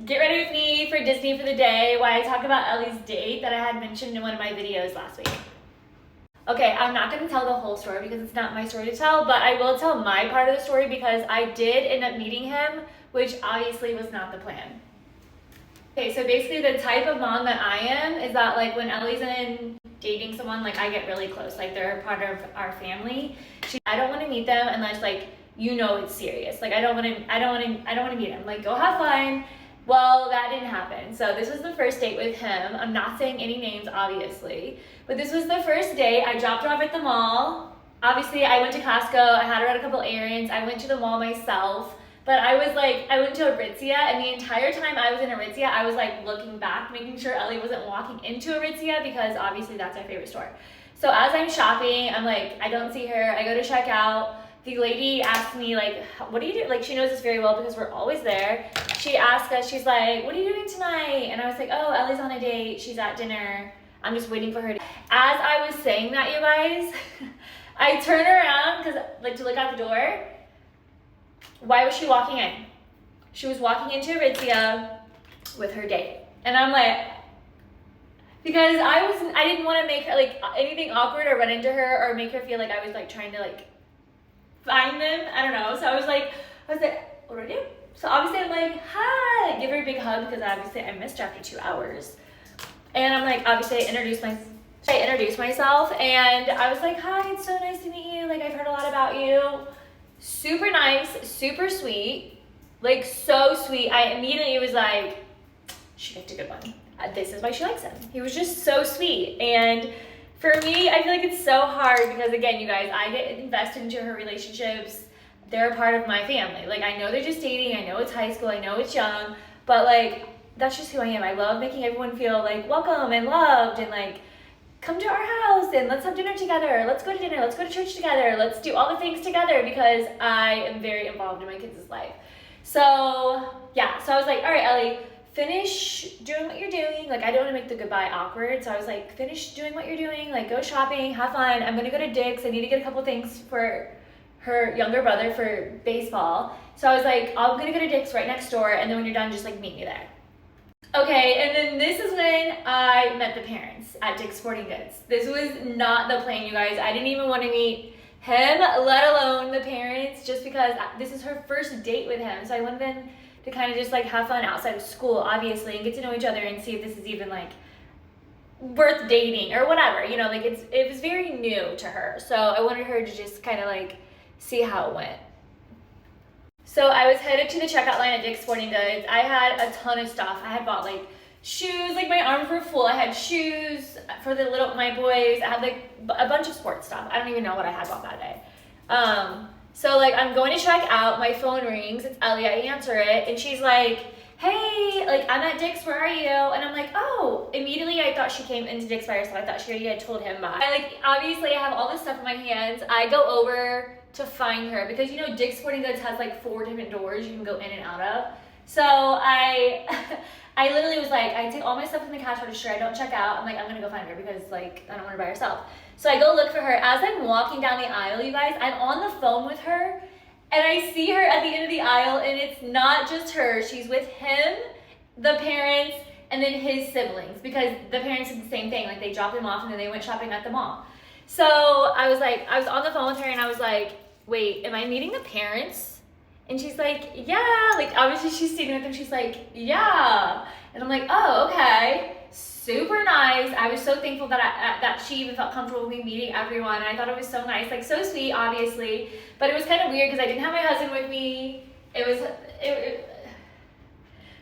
Get ready with me for Disney for the day while I talk about Ellie's date that I had mentioned in one of my videos last week. Okay, I'm not going to tell the whole story because it's not my story to tell, but I will tell my part of the story because I did end up meeting him, which obviously was not the plan. Okay, so basically the type of mom that I am is that like when Ellie's in dating someone, like I get really close, like they're a part of our family. I don't want to meet them unless like you know it's serious. Like I don't want to meet him. Like go have fun. Well, that didn't happen. So this was the first date with him. I'm not saying any names, obviously, but this was the first date. I dropped her off at the mall. Obviously, I went to Costco. I had her run a couple errands. I went to the mall myself. But I went to Aritzia, and the entire time I was in Aritzia, I was like looking back, making sure Ellie wasn't walking into Aritzia because obviously that's our favorite store. So as I'm shopping, I'm like, I don't see her. I go to check out. The lady asked me like, what do you do? Like she knows us very well because we're always there. She asked us, she's like, what are you doing tonight? And I was like, oh, Ellie's on a date. She's at dinner. I'm just waiting for her. As I was saying that, you guys, I turn around to look out the door. Why was she walking in? She was walking into Aritzia with her date. And I'm like, because I didn't want to make her like anything awkward or run into her or make her feel like I was like trying to like find them. I don't know. So I was like, what do I do? So obviously I'm like, hi, give her a big hug because obviously I missed her after 2 hours. And I'm like, obviously I introduced myself and I was like, hi, it's so nice to meet you. Like I've heard a lot about you. Super nice, super sweet, like so sweet. I immediately was like, she picked a good one. This is why she likes him. He was just so sweet. And for me, I feel like it's so hard because again, you guys, I get invested into her relationships. They're a part of my family. Like I know they're just dating. I know it's high school. I know it's young, but like, that's just who I am. I love making everyone feel like welcome and loved and like, come to our house and let's have dinner together. Let's go to dinner. Let's go to church together. Let's do all the things together because I am very involved in my kids' life. So yeah, so I was like, all right, Ellie, finish doing what you're doing. Like I don't want to make the goodbye awkward. So I was like, finish doing what you're doing. Like go shopping, have fun. I'm going to go to Dick's. I need to get a couple things for her younger brother for baseball. So I was like, I'm going to go to Dick's right next door. And then when you're done, just like meet me there. Okay, and then this is when I met the parents at Dick's Sporting Goods. This was not the plan, you guys. I didn't even want to meet him, let alone the parents, just because this is her first date with him. So I wanted them to kind of just like have fun outside of school, obviously, and get to know each other and see if this is even like worth dating or whatever. You know, like it was very new to her. So I wanted her to just kind of like see how it went. So I was headed to the checkout line at Dick's Sporting Goods. I had a ton of stuff. I had bought like shoes, like my arms were full. I had shoes for my boys. I had like a bunch of sports stuff. I don't even know what I had bought that day. So like I'm going to check out, my phone rings, it's Ellie, I answer it, and she's like, hey, like I'm at Dick's, where are you? And I'm like, oh, immediately I thought she came into Dick's by herself. I thought she already had told him bye. Obviously I have all this stuff in my hands. I go over to find her because you know Dick's Sporting Goods has like 4 different doors you can go in and out of. So I literally was like, I take all my stuff from the cash register, I don't check out. I'm like, I'm gonna go find her because like I don't want her by herself. So I go look for her. As I'm walking down the aisle, you guys, I'm on the phone with her and I see her at the end of the aisle and it's not just her. She's with him, the parents, and then his siblings because the parents did the same thing. Like they dropped him off and then they went shopping at the mall. So I was on the phone with her and I was like, wait, am I meeting the parents? And she's like, yeah, like obviously she's sitting with them. She's like, yeah. And I'm like, oh, okay. Super nice. I was so thankful that she even felt comfortable with me meeting everyone. And I thought it was so nice, like so sweet, obviously. But it was kind of weird because I didn't have my husband with me.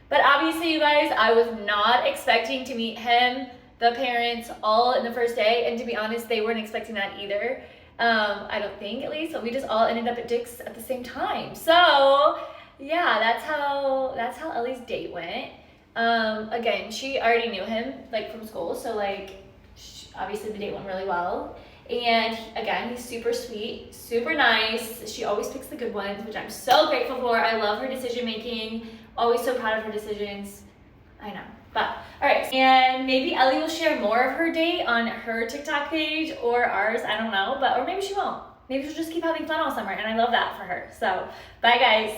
But obviously, you guys, I was not expecting to meet him, the parents, all in the first day. And to be honest, they weren't expecting that either. I don't think, at least. But we just all ended up at Dick's at the same time. So yeah, that's how Ellie's date went. Again, she already knew him like from school, so like obviously the date went really well. And again, he's super sweet, super nice. She always picks the good ones, which I'm so grateful for. I love her decision making. Always so proud of her decisions. I know. But all right, and maybe Ellie will share more of her date on her TikTok page or ours. I don't know, or maybe she won't. Maybe she'll just keep having fun all summer, and I love that for her. So bye, guys.